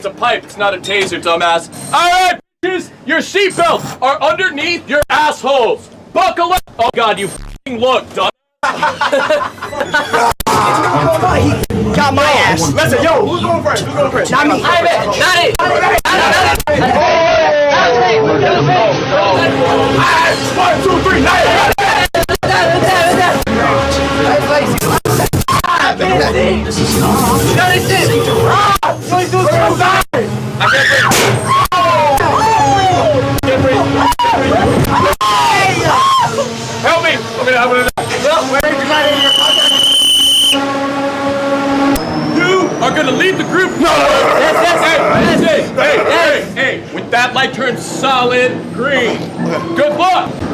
It's a pipe, it's not a taser, dumbass. Alright, bitches, your seatbelts are underneath your assholes. Buckle up. Oh god, you f***ing look, dumb. Got my ass. Listen, yo, who's going first? Who's going first? Not me. Not it. One, two, three, nine. Help me! You are gonna leave the group. No! Hey! When that light turns solid green. Good luck!